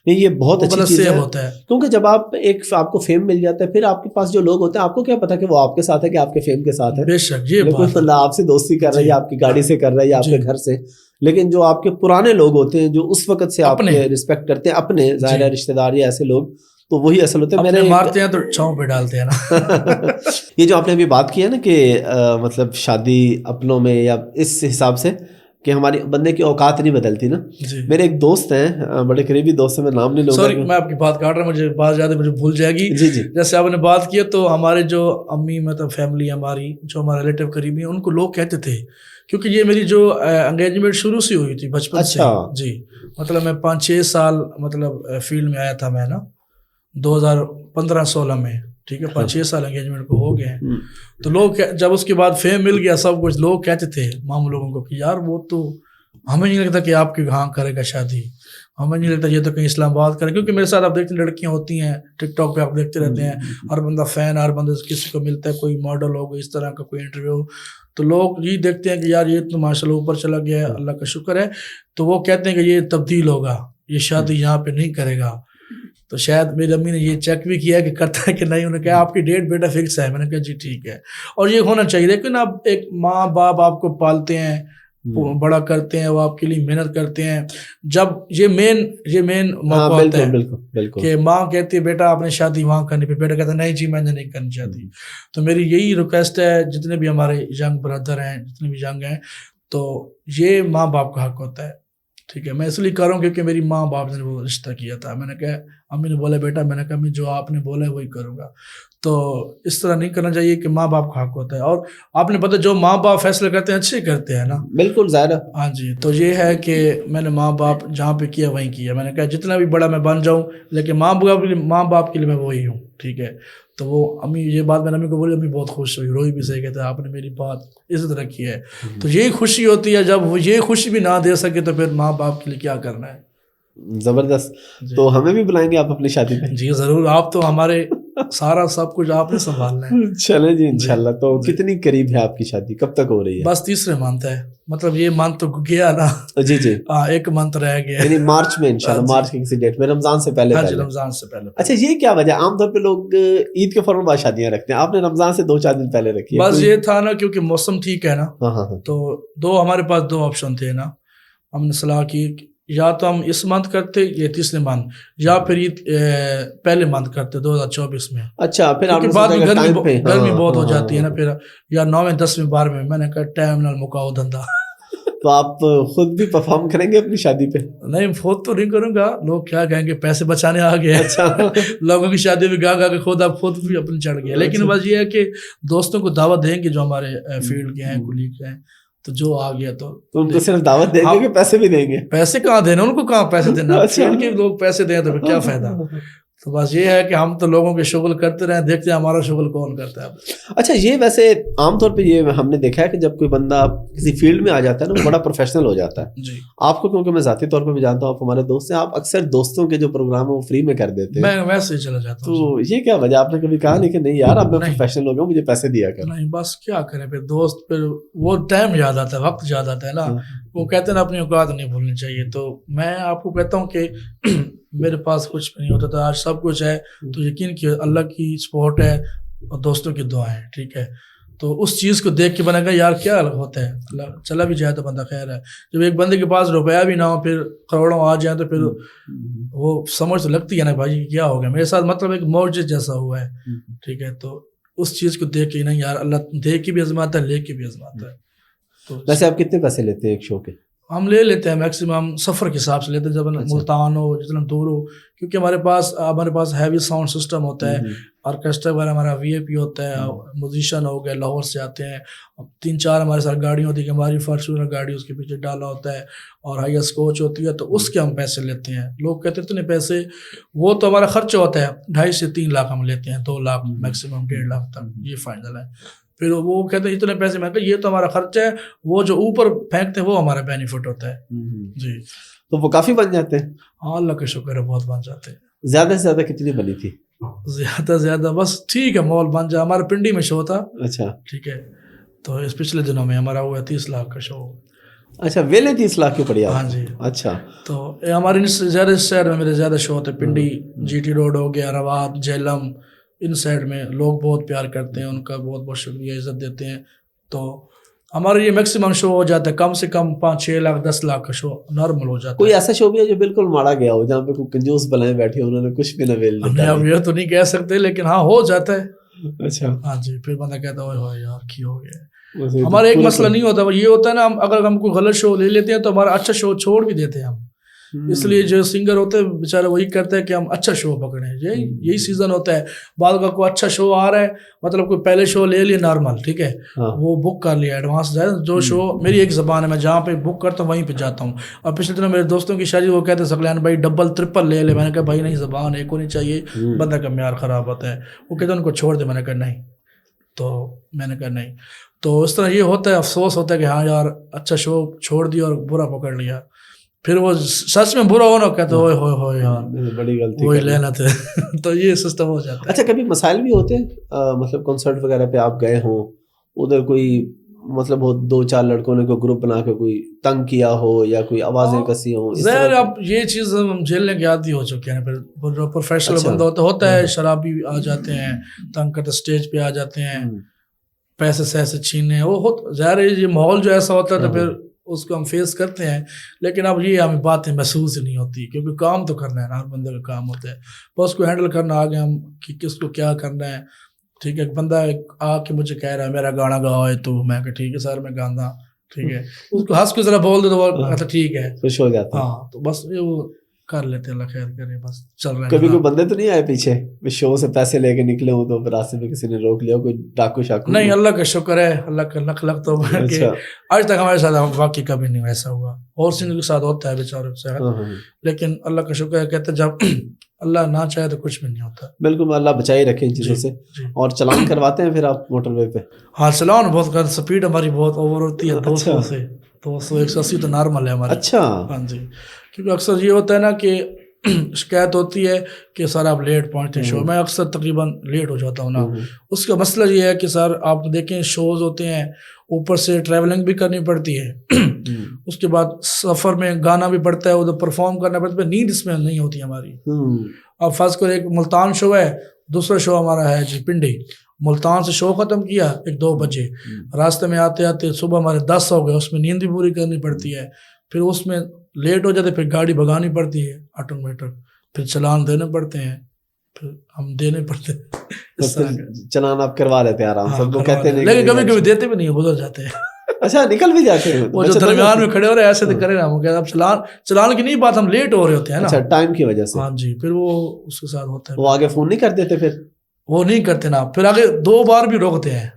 نہیں یہ بہت اچھی چیز ہے ہوتا ہے, کیونکہ جب آپ کو فیم مل جاتا ہے پھر آپ کے پاس جو لوگ ہوتے ہیں آپ کو کیا پتا کہ وہ آپ کے ساتھ ہے کہ آپ کے فیم کے ساتھ ہے. بے شک یہ بات اللہ آپ سے دوستی کر رہا ہے یا آپ کی گاڑی سے کر رہا ہے یا آپ کے گھر سے, لیکن جو آپ کے پرانے لوگ ہوتے ہیں جو اس وقت سے آپ کے رسپیکٹ کرتے ہیں, اپنے ظاہر رشتہ دار یا ایسے لوگ, تو وہی اصل ہوتے ہیں. میں نے مارتے ہیں تو چھاؤں پہ ڈالتے ہیں نا. یہ جو آپ نے ابھی بات کی ہے نا کہ مطلب شادی اپنوں میں یا اس حساب سے کہ ہماری بندے کی اوقات نہیں بدلتی نا. میرے ایک دوست ہیں, بڑے قریبی دوست ہیں, میں نام نہیں لوں گا. سوری میں آپ کی بات کاٹ رہا ہوں, مجھے بات یاد ہے, مجھے بھول جائے گی. جی جی جیسے آپ نے بات کی تو ہمارے جو امی مطلب فیملی ہماری جو ہمارے ریلیٹیو قریبی ہیں ان کو لوگ کہتے تھے, کیونکہ یہ میری جو انگیجمنٹ شروع سے ہوئی تھی بچپن سے. جی مطلب میں 5-6 سال مطلب فیلڈ میں آیا تھا میں نا 2015-16 میں. ٹھیک ہے 5-6 سال انگیجمنٹ کو ہو گئے ہیں. تو لوگ جب اس کے بعد فیم مل گیا سب کچھ, لوگ کہتے تھے ماموں لوگوں کو کہ یار وہ تو ہمیں نہیں لگتا کہ آپ کے ہاں کرے گا شادی, ہمیں نہیں لگتا یہ تو کہیں اسلام آباد کرے. کیونکہ میرے ساتھ آپ دیکھتے ہیں لڑکیاں ہوتی ہیں ٹک ٹاک پہ, آپ دیکھتے رہتے ہیں ہر بندہ فین, ہر بندہ کسی کو ملتا ہے, کوئی ماڈل ہو, اس طرح کا کوئی انٹرویو, تو لوگ یہ دیکھتے ہیں کہ یار یہ تو ماشاء اللہ اوپر چلا گیا ہے, اللہ کا شکر ہے. تو وہ کہتے ہیں کہ یہ تبدیل ہوگا, یہ شادی یہاں پہ نہیں کرے گا. تو شاید میری امی نے یہ چیک بھی کیا کہ کرتا ہے کہ نہیں. انہوں نے کہا آپ کی ڈیٹ بیٹا فکس ہے. میں نے کہا جی ٹھیک ہے, اور یہ ہونا چاہیے. لیکن اب ایک ماں باپ آپ کو پالتے ہیں, بڑا کرتے ہیں, وہ آپ کے لیے محنت کرتے ہیں. جب یہ مین موقع ہوتا ہے کہ ماں کہتی ہے بیٹا آپ نے شادی وہاں کرنی, پہ بیٹا کہتا ہے نہیں جی میں نے نہیں کرنی چاہتی. تو میری یہی ریکویسٹ ہے جتنے بھی ہمارے ینگ بردر ہیں, جتنے بھی ینگ ہیں, تو یہ ماں باپ کا حق ہوتا ہے. ٹھیک ہے میں اس لیے کر رہا ہوں کیونکہ میری ماں باپ نے وہ رشتہ کیا تھا. میں نے کہا امی نے بولا بیٹا, میں نے کہا میں جو آپ نے بولا ہے وہی کروں گا. تو اس طرح نہیں کرنا چاہیے کہ ماں باپ کا حق ہوتا ہے. اور آپ نے پتہ جو ماں باپ فیصلے کرتے ہیں اچھے کرتے ہیں نا. بالکل ظاہر ہے. ہاں جی, تو یہ ہے کہ میں نے ماں باپ جہاں پہ کیا وہیں کیا. میں نے کہا جتنا بھی بڑا میں بن جاؤں لیکن ماں باپ کے لیے میں وہی ہوں. ٹھیک ہے تو وہ امی یہ بات میں نے امی کو بولی, امی بہت خوش ہوئی, روئی بھی صحیح کہتے ہیں آپ نے میری بات عزت رکھی ہے. تو یہی خوشی ہوتی ہے, جب وہ یہ خوشی بھی نہ دے سکے تو پھر ماں باپ کے لیے کیا کرنا ہے. زبردست. تو ہمیں بھی بلائیں گے آپ اپنی شادی پہ؟ جی ضرور, آپ تو ہمارے سارا سب کچھ آپ نے سنبھالنا ہے. چلیں جی انشاءاللہ. تو کتنی قریب ہے آپ کی شادی, کب تک ہو رہی ہے؟ بس تیسرے منتھ ہے, مطلب یہ منتھ تو گیا نا. جی جی ہاں ایک منتھ رہ گیا, یعنی مارچ میں انشاءاللہ, مارچ کی کسی ڈیٹ میں, رمضان سے پہلے. ہاں جی رمضان سے پہلے. اچھا یہ کیا وجہ, عام طور پہ لوگ عید کے فوراً بعد شادیاں رکھتے ہیں, آپ نے رمضان سے 2-4 دن پہلے رکھی ہے؟ بس یہ تھا نا کیونکہ موسم ٹھیک ہے نا. تو ہمارے پاس 2 آپشن تھے نا. ہم نے صلاح کی یا تو ہم اس منتھ کرتے یہ تیسرے منتھ, یا پھر عید پہلے منتھ کرتے 2024 میں. اچھا پھر آپ بعد میں گرمی بہت ہو جاتی ہے نا, پھر یا 9ویں 10ویں 12ویں. میں نے کہا ٹائم نال مکاؤ دھندا. تو آپ خود بھی پرفارم کریں گے اپنی شادی پہ؟ نہیں خود تو نہیں کروں گا, لوگ کیا کہیں گے پیسے بچانے آ گئے. اچھا لوگوں کی شادی میں گا کے خود بھی اپنے چڑھ گئے. لیکن بس یہ ہے کہ دوستوں کو دعوت دیں گے جو ہمارے فیلڈ کے ہیں, کولیگ ہیں, تو جو آ گیا تو ان کو صرف دعوت دیں گے کہ پیسے بھی دیں گے؟ پیسے کہاں دینا, ان کو کہاں پیسے دینا, فیلڈ کے لوگ پیسے دیں تو پھر کیا فائدہ. تو بس یہ ہے کہ ہم تو لوگوں کے شغل کرتے رہیں, دیکھتے ہیں ہمارا شغل کون کرتا ہے. اچھا یہ ویسے عام طور پہ یہ ہم نے دیکھا ہے کہ جب کوئی بندہ کسی فیلڈ میں آ جاتا ہے نا, بڑا پروفیشنل ہو جاتا ہے. جی آپ کو کیونکہ میں ذاتی طور پہ بھی جانتا ہوں, آپ ہمارے دوست ہیں, آپ اکثر دوستوں کے جو پروگرام ہے وہ فری میں کر دیتے ہیں. میں ویسے ہی چلا جاتا ہوں. تو یہ کیا وجہ, آپ نے کبھی کہا نہیں کہ نہیں یار اب میں پروفیشنل ہو گیا, مجھے پیسے دیا کر؟ نہیں بس کیا کریں پھر دوست, پھر وہ ٹائم یاد آتا ہے, وقت یاد آتا ہے نا. وہ کہتے ہیں نا اپنی اوقات نہیں بھولنی چاہیے. تو میں آپ کو کہتا ہوں کہ میرے پاس کچھ نہیں ہوتا تھا, آج سب کچھ ہے. تو یقین کہ اللہ کی سپورٹ ہے اور دوستوں کی دعائیں. ٹھیک ہے تو اس چیز کو دیکھ کے بنا گا یار کیا ہوتا ہے, اللہ چلا بھی جائے تو بندہ خیر ہے. جب ایک بندے کے پاس روپیہ بھی نہ ہو, پھر کروڑوں آ جائیں, تو پھر وہ سمجھ تو لگتی ہے نا بھائی کیا ہو گیا میرے ساتھ, مطلب ایک معجزہ جیسا ہوا ہے. ٹھیک ہے تو اس چیز کو دیکھ کے نہیں یار اللہ دے کے بھی آزماتا ہے, لے کے بھی آزماتا ہے. تو ویسے آپ کتنے پیسے لیتے ہیں ایک شو کے؟ ہم لے لیتے ہیں میکسیمم سفر کے حساب سے لیتے ہیں, جب ملتان ہو جتنا دور ہو, کیونکہ ہمارے پاس ہیوی ساؤنڈ سسٹم ہوتا ہے, آرکیسٹرا وغیرہ ہمارا وی اے پی ہوتا ہے, میوزیشین ہو گئے لاہور سے آتے ہیں, 3-4 ہمارے ساتھ گاڑی ہوتی ہے کہ ہماری فارچونر گاڑی اس کے پیچھے ڈالا ہوتا ہے, اور ہائیسٹ کوچ ہوتی ہے, تو اس کے ہم پیسے لیتے ہیں. لوگ کہتے ہیں اتنے پیسے, وہ تو ہمارا خرچہ ہوتا ہے 2.5 سے 3 لاکھ ہم لیتے ہیں, 2 لاکھ میکسیمم 1.5 لاکھ تک, یہ فائنل ہے. پھر وہ کہتے ہیں اتنے پیسے, میں کہ یہ تو ہمارا خرچہ ہے, وہ جو اوپر پھینکتے ہیں وہ ہمارا بینیفٹ ہوتا ہے. جی تو وہ کافی بن جاتے ہیں. ہاں اللہ کا شکر ہے, بہت بن جاتے ہیں. زیادہ سے زیادہ کتنی بنی تھی؟ زیادہ بس ٹھیک ہے, مال بن جا. ہمارا پنڈی میں شو تھا, اچھا ٹھیک ہے, تو اس پچھلے دنوں میں ہمارا ہوا 30 لاکھ کا شو. اچھا ویلے 30 لاکھ کی پڑی. ہاں جی. اچھا تو ہمارے زیادہ شہر میں میرے زیادہ شو ہوتے, پنڈی جی ٹی روڈ ہو گیا, روات, جہلم, ان سائڈ میں لوگ بہت پیار کرتے ہیں, ان کا بہت بہت شکریہ, عزت دیتے ہیں. تو ہمارے یہ میکسیمم شو ہو جاتا ہے کم سے کم 5-6 لاکھ 10 لاکھ کا شو نارمل ہو جاتا ہے. کوئی ایسا شو بھی ہے جو بالکل ماڑا گیا ہو, جہاں پہ کوئی کنجوس بلائیں بیٹھے ہو, انہوں نے کچھ بھی نہ ویل دیتا؟ اب یہ تو نہیں کہہ سکتے, لیکن ہاں ہو جاتا ہے. اچھا ہاں جی, پھر بندہ کہتا ہے اوئے یار کی ہو گیا. ہمارا ایک مسئلہ نہیں ہوتا, یہ ہوتا ہے نا, اگر ہم کوئی غلط شو لے لیتے ہیں تو ہمارا اچھا شو چھوڑ بھی دیتے ہیں ہم. اس لیے جو سنگر ہوتے ہیں بیچارے وہی کرتے ہیں کہ ہم اچھا شو پکڑیں. یہی سیزن ہوتا ہے. بعد کا کوئی اچھا شو آ رہا ہے, مطلب کوئی پہلے شو لے لیے نارمل, ٹھیک ہے, وہ بک کر لیا ایڈوانس جائے. جو شو میری ایک زبان ہے, میں جہاں پہ بک کرتا ہوں وہیں پہ جاتا ہوں. اور پچھلے دنوں میرے دوستوں کی شادی, وہ کہتے ہیں سکلین بھائی ڈبل ٹرپل لے لے. میں نے کہا بھائی نہیں, زبان ایک ہونی چاہیے, بندہ کا معیار خراب ہوتا ہے. وہ کہتے ہیں ان کو چھوڑ دے. میں نے کہا نہیں, تو میں نے کہا نہیں. تو اس طرح یہ ہوتا ہے, افسوس ہوتا ہے کہ ہاں یار اچھا شو چھوڑ دیا اور برا پکڑ لیا. پھر وہ سچ میں برا ہونا کہتے ہوئے ہوئے یار بڑی غلطی وہی لینا تھے. تو یہ سسٹم ہو جاتا ہے. اچھا کبھی مسائل بھی ہوتے ہیں, مطلب کنسرٹ وغیرہ پہ آپ گئے ہوں, ادھر کوئی مطلب 2-4 لڑکوں نے کوئی گروپ بنا کے کوئی تنگ کیا ہو, یا کوئی آوازیں کسی ہوں؟ ظاہر اب یہ چیز ہم جھیلنے کے عادی ہو چکے ہیں. پھر پروفیشنل بندہ ہوتا ہے, شرابی آ جاتے ہیں, تنگ کرتے اسٹیج پہ آ جاتے ہیں, پیسے سیسے چھینے, وہ ظاہر ہے یہ ماحول جو ایسا ہوتا ہے تو پھر اس کو ہم فیس کرتے ہیں. لیکن اب یہ ہمیں باتیں محسوس ہی نہیں ہوتی, کیونکہ کام تو کرنا ہے نا, ہر بندے کا کام ہوتا ہے. بس کو ہینڈل کرنا آگے ہم کہ کس کو کیا کرنا ہے. ٹھیک ہے, ایک بندہ آ کے مجھے کہہ رہا ہے میرا گانا گاؤ ہے, تو میں کہ ٹھیک ہے سر میں گانا, ٹھیک ہے, اس کو ہنس کے ذرا بول دے تو وہ کہتا ٹھیک ہے, خوش ہو جاتا. ہاں تو بس وہ کر لیتے, اللہ خیر کرے, بس چل رہے ہیں. کبھی کوئی بندے تو نہیں آئے پیچھے شو سے پیسے لے کے نکلے ہوں تو راستے میں کسی نے روک لیا, کوئی ڈاکو شاکو؟ نہیں, اللہ کا شکر ہے, اللہ کا لکھ تو آج تک ہمارے ساتھ واقعی کبھی نہیں ایسا ہوا. اور سنگر کے ساتھ ہوتا ہے بیچاروں کے ساتھ, لیکن اللہ کا شکر ہے, کہتے جب اللہ نہ چاہے تو کچھ بھی نہیں ہوتا. بالکل اللہ بچائی رکھے ان چیزوں سے. اور چلان کرواتے ہیں پھر آپ موٹر وے پہ؟ ہاں چلان بہت کر, سپیڈ ہماری بہت اوور ہوتی ہے, 200 سے 200-180 تو نارمل ہے ہماری. اچھا ہاں جی, کیونکہ اکثر یہ ہوتا ہے نا کہ شکایت ہوتی ہے کہ سر آپ لیٹ پہنچتے ہیں شو. میں اکثر تقریباً لیٹ ہو جاتا ہوں نا. اس کا مسئلہ یہ ہے کہ سر آپ دیکھیں شوز ہوتے ہیں, اوپر سے ٹریولنگ بھی کرنی پڑتی ہے, اس کے بعد سفر میں گانا بھی پڑتا ہے, ادھر پرفارم کرنا پڑتا ہے, نیند اس میں نہیں ہوتی ہماری. اب فرض کرو ایک ملتان شو ہے, دوسرا شو ہمارا ہے جی پنڈی. ملتان سے شو ختم کیا 1-2 بجے, راستے میں آتے آتے صبح ہمارے 10 ہو گئے, اس میں نیند بھی پوری کرنی پڑتی ہے. پھر اس میں لیٹ ہو جاتے, پھر گاڑی بھگانی پڑتی ہے آٹومیٹر, پھر چلان دینے پڑتے ہیں, پھر ہم دینے پڑتے ہیں. چلان آپ کروا لیتے ہیں آرام سے, وہ کہتے ہیں لیکن کبھی کبھی دیتے بھی نہیں, گزر جاتے ہیں. اچھا نکل بھی جاتے ہیں, وہ جو درمیان میں کھڑے ہو رہے ایسے تو کرے نا, وہ کہتے ہیں اب چلان کی نہیں بات, ہم لیٹ ہو رہے ہوتے ہیں نا. اچھا ٹائم کی وجہ سے. ہاں جی, پھر وہ اس کے ساتھ ہوتا ہے. وہ آگے فون نہیں کر دیتے پھر؟ وہ نہیں کرتے نا, پھر آگے 2 بار بھی روکتے ہیں.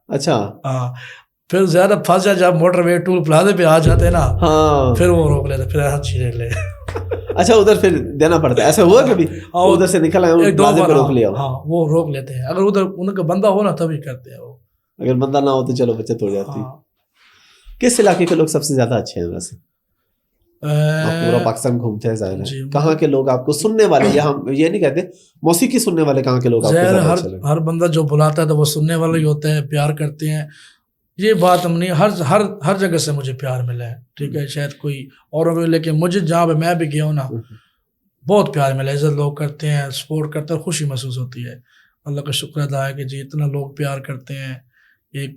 اچھا ہاں, پھر زیادہ پھنس جائے جب موٹر وے ٹول پلازے پہ آ جاتے ہیں نا, ہاں پھر وہ روک لیتے, پھر ہر چیز لے. اچھا ادھر پھر دینا پڑتا ہے, ایسا ہوا کبھی ادھر سے نکل آئے پلازے پہ روک لیا؟ ہاں وہ روک لیتے ہیں, اگر ادھر ان کا بندہ ہو نا تبھی کرتے ہیں وہ, اگر بندہ نہ ہو تو چلو بچت ہو جاتی. کس علاقے کے لوگ سب سے زیادہ اچھے ہیں ویسے؟ آپ پورا پاکستان گھومتے ہیں ظاہر ہے, کہاں کے لوگ آپ کو سننے والے, یا ہم یہ نہیں کہتے موسیقی سننے والے, کہاں کے لوگ آپ کو زیادہ اچھے لگتے ہیں؟ ہر بندہ جو بلاتا ہے تو وہ سننے والا ہی ہوتا ہے, پیار کرتے ہیں. یہ بات ہم نہیں, ہر جگہ سے مجھے پیار ملا ہے, ٹھیک ہے, شاید کوئی اور, لیکن مجھے جہاں پہ میں بھی گیا ہوں نا بہت پیار ملا, عزت لوگ کرتے ہیں, سپورٹ کرتے ہیں, خوشی محسوس ہوتی ہے. اللہ کا شکر ادا ہے کہ جی اتنا لوگ پیار کرتے ہیں. ایک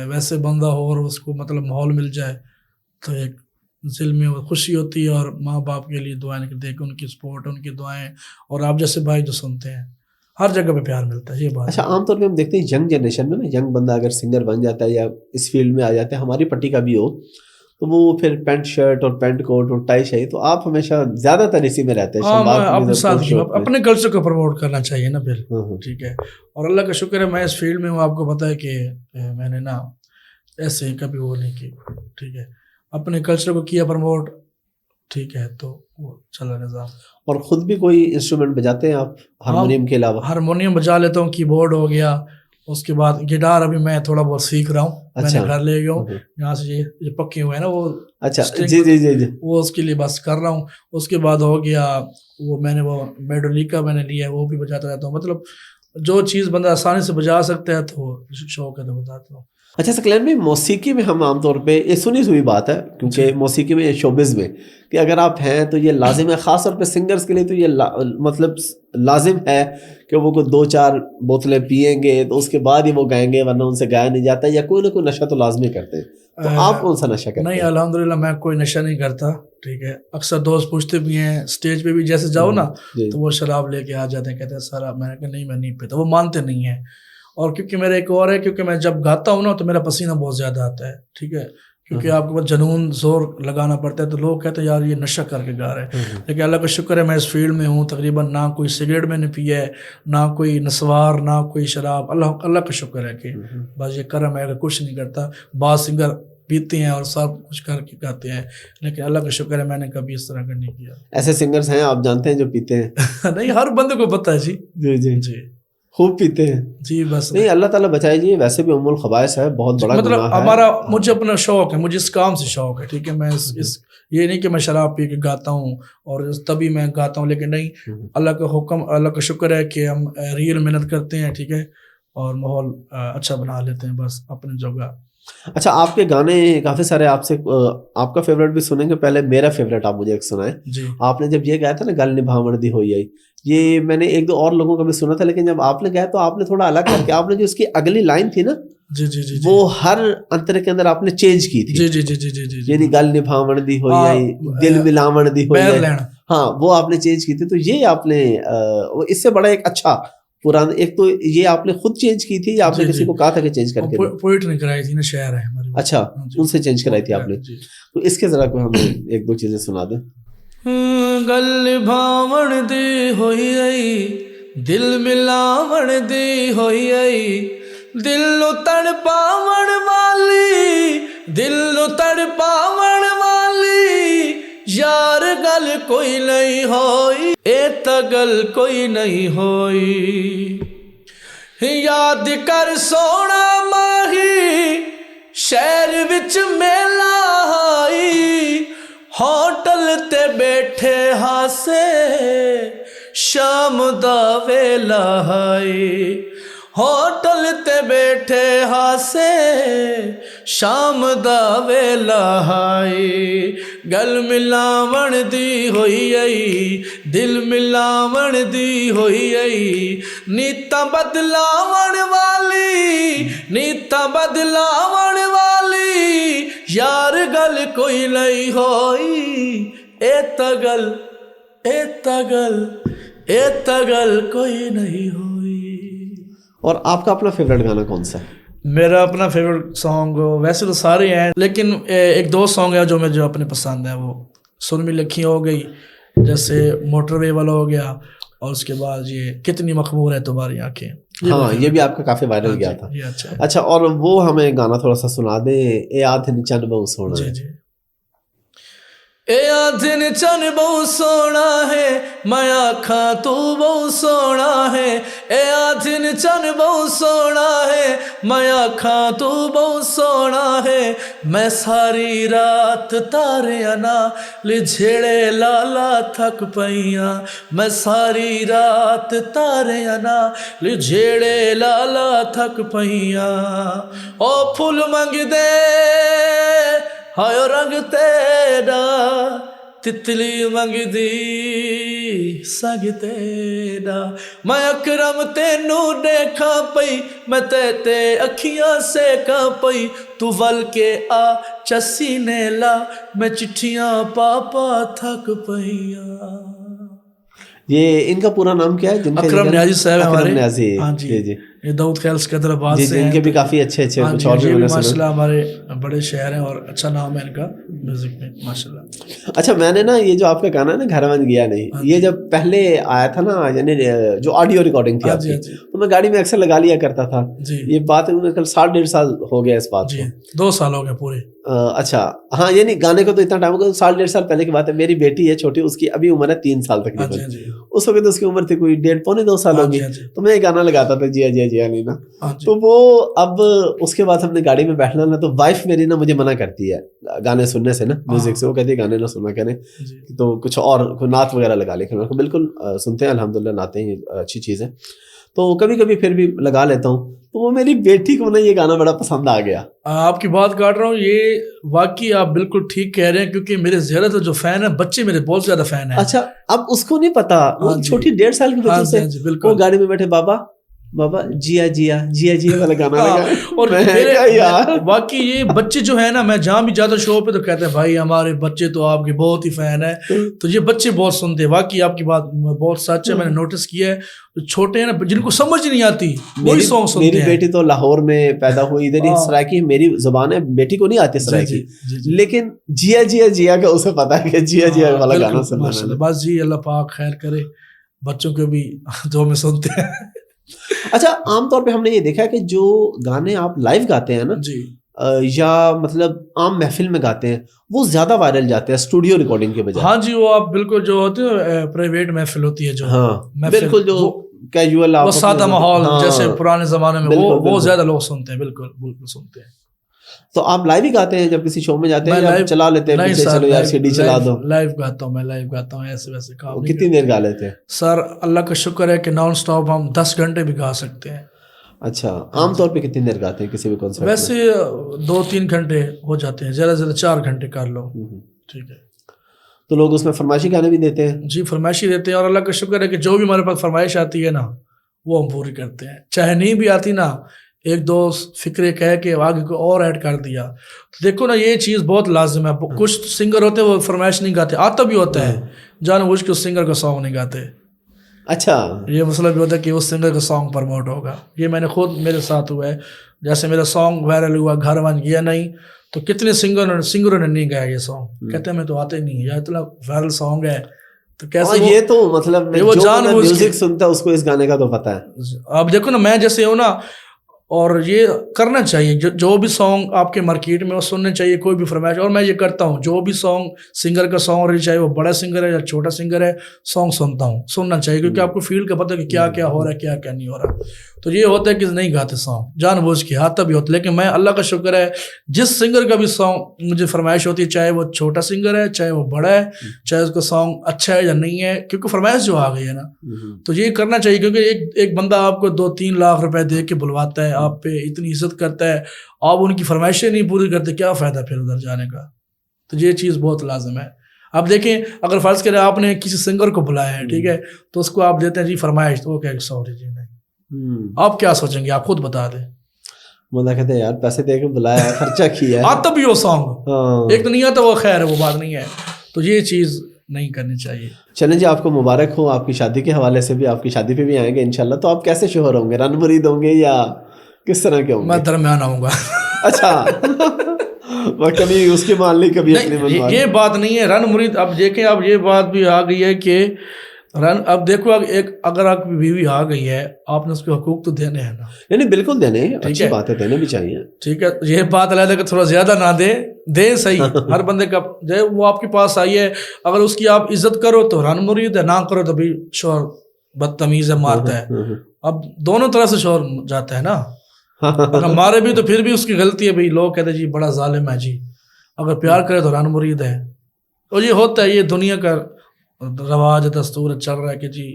ویسے بندہ ہو اور اس کو مطلب ماحول مل جائے تو ایک دل میں خوشی ہوتی ہے, اور ماں باپ کے لیے دعائیں کرتے ہیں کہ ان کی سپورٹ, ان کی دعائیں, اور آپ جیسے بھائی جو سنتے ہیں, ہر جگہ پہ پیار ملتا ہے. یہ بات. اچھا عام طور پہ ہم دیکھتے ہیں ینگ جنریشن میں نا, ینگ بندہ اگر سنگر بن جاتا ہے یا اس فیلڈ میں آ جاتا ہے, ہماری پٹی کا بھی ہو, تو وہ پھر پینٹ شرٹ اور پینٹ کوٹ اور ٹائی شائی, تو آپ ہمیشہ زیادہ تر اسی میں رہتے ہیں. ہاں شلوار میں قمیض اپنے اور ساتھ کوٹ شرٹ میں. اپنے کلچر کو پروموٹ کرنا چاہیے نا پھر. ہاں. ٹھیک ہے, اور اللہ کا شکر ہے میں اس فیلڈ میں ہوں. آپ کو پتہ ہے کہ میں نے نا ایسے کبھی وہ نہیں کی. ٹھیک ہے, اپنے کلچر کو کیا پروموٹ. ٹھیک ہے, تو وہ چلا نظام. اور خود بھی کوئی انسٹرومنٹ بجاتے ہیں آپ ہارمونیم کے علاوہ؟ ہارمونیم بجا لیتا ہوں, کی بورڈ ہو گیا, اس کے بعد گٹار ابھی میں تھوڑا بہت سیکھ رہا ہوں. میں نے گھر لے گیا ہوں یہاں سے, یہ پکے ہوئے ہیں نا وہ. اچھا جی جی جی جی, وہ اس کے لیے بس کر رہا ہوں. اس کے بعد ہو گیا وہ میں نے وہ میڈولیکا میں نے لیا ہے, وہ بھی بجاتا رہتا ہوں. مطلب جو چیز بندہ آسانی سے بجا سکتا ہے تو شوق ہے تو بتاتا ہوں. اچھا ثقلین بھائی, موسیقی میں ہم عام طور پہ یہ سنی ہوئی بات ہے, کیونکہ موسیقی میں شوبز میں کہ اگر آپ ہیں تو یہ لازم ہے, خاص طور پہ سنگرز کے لیے تو یہ مطلب لازم ہے کہ وہ کوئی 2-4 بوتلیں پئیں گے تو اس کے بعد ہی وہ گائیں گے, ورنہ ان سے گایا نہیں جاتا, یا کوئی نہ کوئی نشہ تو لازمی کرتے ہیں. تو آپ کون سا نشہ کرتے ہیں؟ نہیں الحمدللہ میں کوئی نشہ نہیں کرتا. ٹھیک ہے, اکثر دوست پوچھتے بھی ہیں اسٹیج پہ بھی جیسے جاؤ نا تو وہ شراب لے کے آ جاتے ہیں, کہتے ہیں سر آپ. میں نے کہا نہیں میں نہیں پیتا, وہ مانتے نہیں ہیں. اور کیونکہ میرا ایک اور ہے, کیونکہ میں جب گاتا ہوں نا تو میرا پسینہ بہت زیادہ آتا ہے. ٹھیک ہے, کیونکہ آپ کو بس جنون زور لگانا پڑتا ہے, تو لوگ کہتے ہیں یار یہ نشہ کر کے گا رہے ہیں. لیکن اللہ کا شکر ہے میں اس فیلڈ میں ہوں. تقریباً نہ کوئی سگریٹ میں نے پیا ہے, نہ کوئی نسوار, نہ کوئی شراب. اللہ کا شکر ہے کہ بس یہ کرم ہے کہ کچھ نہیں کرتا. بعض سنگر پیتے ہیں اور سب کچھ کر کے گاتے ہیں, لیکن اللہ کا شکر ہے میں نے کبھی اس طرح کا نہیں کیا. ایسے سنگرز ہیں آپ جانتے ہیں جو پیتے ہیں؟ نہیں, ہر بندے کو پتہ ہے جی. جی جی جی خوب پیتے ہیں جی. بس نہیں, اللہ تعالیٰ بچائے جی. ویسے بھی ام الخبائث ہے, بہت بڑا مطلب گناہ ہے. ہمارا مجھے اپنا شوق ہے, مجھے اس کام سے شوق ہے. ٹھیک ہے, میں اس یہ نہیں کہ میں شراب پی کے گاتا ہوں اور تبھی میں گاتا ہوں, لیکن نہیں, اللہ کا حکم, اللہ کا شکر ہے کہ ہم ریئل محنت کرتے ہیں. ٹھیک ہے, اور ماحول اچھا بنا لیتے ہیں بس اپنی جگہ. اچھا, آپ کے گانے کافی سارے, آپ سے آپ کا فیوریٹ بھی سنیں گے. پہلے میرا فیوریٹ آپ مجھے ایک سنائیں. جی, آپ نے جب یہ گایا تھا نا گل نبھاون دی ہوئی آئی, یہ میں نے 1-2 اور لوگوں کا بھی سنا تھا, لیکن جب آپ نے گایا تو آپ نے تھوڑا الگ کر کے, آپ نے جو اس کی اگلی لائن تھی نا جی جی جی, وہ ہر انتر کے اندر آپ نے چینج کی تھی. جی جی جی جی جی, یعنی گل نبھاون دی ہوئی آئی, دل ملاون دی ہوئی آئی, ہاں وہ آپ نے چینج کی تھی. تو یہ آپ نے اس سے بڑا ایک اچھا پرانا, ایک تو یہ آپ نے خود چینج کی تھی یا آپ نے کسی کو کہا تھا کہ چینج کر کے؟ پوئٹ نے کرائی تھی نا, شاعر ہے ہمارے. اچھا, ان سے چینج کرائی تھی آپ نے. تو اس کے ذرا کوئی ہمیں 1-2 چیزیں سنا دیں. گل بھاون دی ہوئی آئی, دل ملاون دی ہوئی آئی, دل نو تڑ پاون والی, دل نو تڑ پاون والی, یار گل کوئی نہیں ہوئی, اے تا گل کوئی نہیں ہوئی. یاد کر سونا ماہی شہر وچ میلا آئی, ہوٹل تے بیٹھے ہاسے شام دا ویلا آئی, ہوٹل تے بیٹھے ہاسے شام دا ویلا آئی. گل ملاون دی ہوئی آئی, دل ملاون دی ہوئی آئی, نیتاں بدلاون والی, نیتاں بدلاون والی, یار گل کوئی نہیں ہوئی, اے تا گل, اے تا گل, اے تا گل کوئی نہیں ہوئی. اور آپ کا اپنا فیوریٹ گانا کون سا ہے؟ میرا اپنا فیوریٹ سانگ ویسے تو سارے ہیں, لیکن 1-2 سانگ ہے جو مجھے اپنے پسند ہے. وہ سرمی لکھی ہو گئی, جیسے موٹر وے والا ہو گیا, اور اس کے بعد یہ کتنی مخمور ہے تمہاری آنکھیں. ہاں یہ بھی آپ کا کافی وائرل گیا تھا. اچھا, اور وہ ہمیں گانا تھوڑا سا سنا دیں, اے آدھن چن بہو سونا. جی جی, اے آدھن چن بہو سونا ہے, میں آکھاں تو بہو سونا ہے, اے آدھن چن بہو سونا ہے, میں آکھاں تو بہو سونا ہے. میں ساری رات تاریاں نال جھیڑے لالا تھک پئیاں, میں ساری رات تاریاں نال جھیڑے لالا تھک پئیاں. او پھول منگ دے ہائے رنگ تیرا, تتلی منگ دی سنگ تیرا, میں اکرم تینو دیکھا پئی, میں تے اکھیاں سیکا پئی, تو ول کے آ چسینے لا, میں چٹھیاں پاپا تھک پئیاں. یہ ان کا پورا نام کیا ہے؟ اکرم نیازی صاحب ہمارے. نیازی. ہاں جی, یہ داؤد خیال سکندرآباد جی سے جی، ان ہیں. کے بھی کافی اچھے اچھے ہاں کچھ اور جی، بھی یہ بھی میں نے ماشاء سنا. اللہ ہمارے بڑے شاعر ہیں اور اچھا نام ہے ان کا میوزک میں ماشاء اللہ. اچھا میں نے نا یہ جو آپ کا گانا ہے نا گھر ون گیا نہیں، یہ جب پہلے آیا تھا نا، یعنی جو آڈیو ریکارڈنگ تھی ہاں آپ جی کی، ہاں جی تو میں گاڑی میں اکثر لگا لیا کرتا تھا. جی یہ بات کل 1.5 سال ہو گیا اس بات جی، کو. 2 سال ہو گئے پورے. اچھا ہاں، یعنی گانے کو تو اتنا ٹائم ہو گیا، 1.5 سال پہلے کی بات ہے. میری بیٹی ہے چھوٹی، اس کی ابھی عمر ہے 3 سال ہاں جی تقریباً. ہاں جی اس وقت اس کی عمر تھی کوئی 1.5 پونے 2 سال ہاں ہوگی. جی ہاں جی تو میں یہ گانا لگاتا تھا جیا جیا جیا لینا. ہاں جی تو وہ اب اس کے بعد ہم نے گاڑی میں بیٹھنا نا، تو وائف میری نا مجھے منع کرتی ہے گانے سننے سے نا، میوزک سے. وہ کہتی ہے گانے نہ سننا کریں، جی. تو کچھ اور کوئی نعت وغیرہ لگا لے. میں بالکل سنتے ہیں الحمدللہ، نعتیں ہی اچھی چیز ہے. تو کبھی کبھی پھر بھی لگا لیتا ہوں. تو وہ میری بیٹی کو نا یہ گانا بڑا پسند آ گیا. آپ کی بات کاٹ رہا ہوں، یہ واقعی آپ بالکل ٹھیک کہہ رہے ہیں، کیونکہ میرے زیادہ تر جو فین ہیں بچے میرے بہت زیادہ فین ہیں. اچھا اب اس کو نہیں پتا، وہ ہاں جی. چھوٹی 1.5 سال کی ہاں بچی جی سے ہاں جی وہ بالکل. گاڑی میں بیٹھے بابا بابا جیا جیا جیا جیا والا گانا ہاں، لگا. اور میں میرے کہا یار واقعی یہ بچے جو ہے نا، میں جہاں بھی جاتا شو پہ تو کہتے ہیں بھائی ہمارے بچے تو آپ کے بہت ہی فین ہیں. تو یہ بچے بہت سنتے ہیں. واقعی آپ کی بات بہت سچ ہے، میں نے نوٹس کیا ہے. چھوٹے ہیں نا، جن کو سمجھ نہیں آتی وہی سانگ سنتے میری ہیں. بیٹی تو لاہور میں پیدا ہوئی، ادھر ہی سرائکی میری زبان ہے، بیٹی کو نہیں آتی سرائکی، لیکن جیا جیا جیا کا اسے پتا ہے کہ جیا جیا والا گانا سننا ہے. بس جی اللہ پاک خیر کرے، بچوں کے بھی جو میں سنتے ہیں. اچھا عام طور پہ ہم نے یہ دیکھا ہے کہ جو گانے آپ لائیو گاتے ہیں نا، جی یا مطلب عام محفل میں گاتے ہیں، وہ زیادہ وائرل جاتے ہیں اسٹوڈیو ریکارڈنگ کے بجائے. ہاں جی، وہ آپ بالکل جو ہوتے ہیں پرائیویٹ محفل ہوتی ہے جو ہاں بالکل، جو کیجول وہ سادہ ماحول جیسے پرانے زمانے میں، وہ زیادہ لوگ سنتے ہیں. بالکل بالکل سنتے ہیں. تو آپ لائیو ہی گاتے ہیں جب کسی شو میں جاتے ہیں، یا چلا لیتے ہیں پیچھے چلو یار سی ڈی چلا دو؟ لائیو گاتا ہوں میں، لائیو گاتا ہوں. ایسے ویسے کام نہیں. کتنی دیر گا لیتے ہیں سر اللہ کا شکر ہے کہ نان سٹاپ ہم 10 گھنٹے بھی گا سکتے ہیں. اچھا عام طور پہ کتنی دیر گاتے ہیں کسی بھی کنسرٹ میں؟ ویسے 2-3 گھنٹے ہو جاتے ہیں، زیادہ زیادہ 4 گھنٹے کر لو. ٹھیک ہے. تو لوگ اس میں فرمائشی گانے بھی دیتے ہیں؟ جی فرمائشی دیتے ہیں، اور اللہ کا شکر ہے کہ جو بھی ہمارے پاس فرمائش آتی ہے نا وہ ہم پوری کرتے ہیں. چاہے نہیں بھی آتی نا، ایک دوست فکرے کہہ کے آگے کو اور ایڈ کر دیا. تو دیکھو نا یہ چیز بہت لازم ہے. کچھ سنگر ہوتے ہیں وہ فرمائش نہیں گاتے، آتا بھی ہوتا ہے جان بوجھ کے اس سنگر کا سانگ نہیں گاتے. اچھا یہ مسئلہ بھی ہوتا ہے کہ اس سنگر کا سانگ پروموٹ ہوگا. یہ میں نے خود میرے ساتھ ہوا ہے. جیسے میرا سانگ وائرل ہوا گھر ون گیا نہیں، تو کتنے سنگروں نے نہیں گایا یہ سانگ. کہتے ہیں میں تو آتے نہیں، یا اتنا وائرل سانگ ہے تو کیسے. یہ تو مطلب وہ جان میوزک سنتا ہے اس کو اس گانے کا تو پتا ہے. آپ دیکھو نا، میں جیسے ہوں نا، اور یہ کرنا چاہیے. جو بھی سانگ آپ کے مارکیٹ میں وہ سننے چاہیے، کوئی بھی فرمائش. اور میں یہ کرتا ہوں، جو بھی سانگ سنگر کا سانگ رہی، چاہے وہ بڑا سنگر ہے یا چھوٹا سنگر ہے، سانگ سنتا ہوں. سننا چاہیے کیونکہ آپ کو فیل کا پتہ ہے کہ کیا کیا ہو رہا ہے، کیا کیا نہیں ہو رہا. تو یہ ہوتا ہے کہ نہیں گاتے سانگ جان بوجھ کے، آتا بھی ہوتا. لیکن میں اللہ کا شکر ہے جس سنگر کا بھی سانگ مجھے فرمائش ہوتی ہے، چاہے وہ چھوٹا سنگر ہے چاہے وہ بڑا ہے، چاہے اس کا سانگ اچھا ہے یا نہیں ہے، کیونکہ فرمائش جو آ گئی ہے نا، تو یہ کرنا چاہیے. کیونکہ ایک بندہ آپ کو 2-3 لاکھ روپے دے کے بلواتا ہے، آپ پہ اتنی عزت کرتا ہے، آپ ان کی فرمائشیں نہیں پوری کرتے، کیا فائدہ پھر ادھر جانے کا. تو یہ چیز بہت لازم ہے. آپ دیکھیں اگر فرض کریں آپ نے کسی سنگر کو بلایا ہے، ٹھیک ہے، تو اس کو آپ دیتے ہیں جی فرمائش، تو وہ کہے گا سوری جی نہیں. آپ کیا سوچیں گے؟ آپ خود بتا دیں. مطلب کہتے ہیں یار پیسے دے کے بلایا ہے، خرچہ کیا ہے. آتا بھی وہ سانگ، ایک تو نہیں آتا وہ خیر ہے، وہ بات نہیں ہے. تو یہ چیز نہیں کرنی چاہیے. چلیں جی، آپ کو مبارک ہو آپ کی شادی کے حوالے سے بھی. آپ کی شادی پہ بھی آئیں گے انشاءاللہ. تو آپ کیسے شوہر ہوں گے؟ رن مرید ہوں گے یا کس طرح کے ہوں گے؟ میں درمیان آؤں گا. اچھا کبھی اس کی مان لی، کبھی اپنی من مان لی. یہ بات نہیں ہے رن مرید. اب دیکھیں اب یہ بات بھی آ گئی ہے کہ اب دیکھو اگر آپ کی بیوی آ گئی ہے، آپ نے اس کے حقوق تو دینے ہیں نا. نہیں بالکل دینے، اچھی بات ہے، دینے بھی چاہیے. ٹھیک ہے، یہ بات علیحدہ کہ تھوڑا زیادہ نہ دیں صحیح. ہر بندے کا وہ آپ کے پاس آئی ہے، اگر اس کی آپ عزت کرو تو رن مرید ہے، نہ کرو تو بھی شوہر بدتمیز ہے، مارتا ہے. اب دونوں طرح سے شوہر جاتا ہے نا. اگر مارے بھی تو پھر بھی اس کی غلطی ہے. بھائی لوگ کہتے ہیں جی بڑا ظالم ہے جی، اگر پیار کرے تو رن مرید ہے. اور یہ ہوتا ہے، یہ دنیا کا رواج دستور چل رہا ہے کہ جی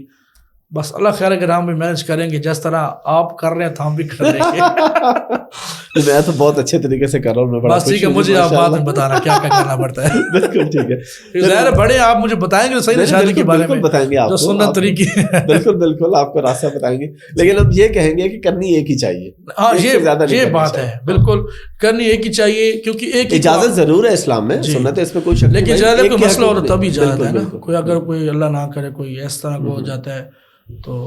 بس اللہ خیر کے نام بھی مینج کریں گے، جس طرح آپ کر رہے ہیں تو ہم بھی کر لیں گے. میں تو بہت اچھے طریقے سے کر رہا ہوں. بس ٹھیک ہے، مجھے آپ بات میں بتانا کیا کیا کرنا پڑتا ہے. بالکل ٹھیک ہے، ظاہر بڑے آپ مجھے بتائیں گے صحیح شادی کے بارے میں، بتائیں گے آپ جو سنت طریقے. بالکل آپ کو راستہ بتائیں گے. لیکن اب یہ کہیں گے کہ کرنی ایک ہی چاہیے. ہاں یہ بات ہے، بالکل کرنی ایک ہی چاہیے، کیونکہ ایک اجازت ضرور ہے اسلام میں، سنت ہے، اس میں کوئی شک نہیں. لیکن اجازت کوئی مسئلہ ہو تو تب اجازت ہے نا. کوئی اگر کوئی اللہ نہ کرے کوئی اس طرح کو ہو جاتا ہے تو